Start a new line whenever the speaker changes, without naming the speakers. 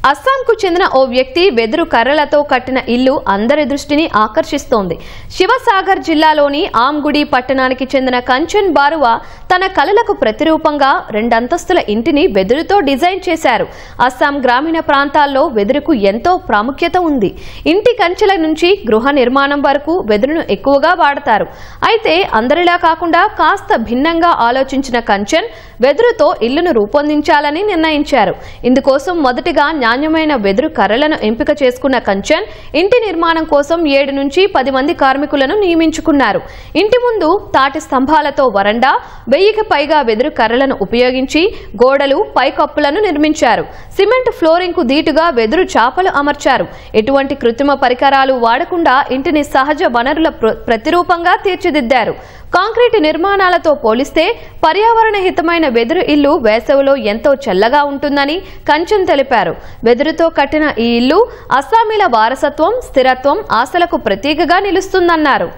అస్సాంకు చెందిన ఓ వ్యక్తి వెదురు కర్రలతో కట్టిన ఇల్లు అందరి దృష్టిని ఆకర్షిస్తోంది. శివసాగర్ జిల్లాలోని ఆమ్గుడి పట్టణానికి చెందిన కంచన్ బారువా తన కలలకు ప్రతిరూపంగా 2 అంతస్తుల ఇంటిని వెదురుతో డిజైన్ చేశారు. అస్సాం గ్రామీణ ప్రాంతాల్లో వెదురుకు ఎంతో ప్రాముఖ్యత ఉంది. ఇంటి కంచెల నుంచి గృహ నిర్మాణం వరకు వెదురును ఎక్కువగా వాడతారు. అయితే అందరిలా కాకుండా కాస్త భిన్నంగా ఆలోచించిన కంచన్ వెదురుతో ఇల్లును రూపొందించాలని నిర్ణయించారు. ఇందుకోసం మొదటిగా నాణ్యమైన వెదురు కర్రలను ఎంపిక చేసుకున్న కంచన్ ఇంటి నిర్మాణం కోసం 7 నుంచి 10 మంది కార్మికులను నియమించుకున్నారు. ఇంటి ముందు తాటి స్తంభాలతో వరండా, 1000కి పైగా వెదురు కర్రలను ఉపయోగించి గోడలు, పైకప్పులను నిర్మించారు. సిమెంట్ ఫ్లోరింగ్ కు దీటుగా వెదురు చాపలు అమర్చారు. ఎటువంటి కృత్రిమ పరికరాలు వాడకుండా ఇంటిని సహజ వనరుల ప్రతిరూపంగా తీర్చిదిద్దారు. కాంక్రీటు నిర్మాణాలతో పోలిస్తే పర్యావరణ హితమైన వెదురు ఇల్లు వేసవిలో ఎంతో చల్లగా ఉంటుందని కంచన్ తెలిపారు. వెదురుతో కట్టిన ఈ ఇల్లు అస్సామీల వారసత్వం, స్థిరత్వం, ఆశలకు ప్రతీకగా నిలుస్తుందన్నారు.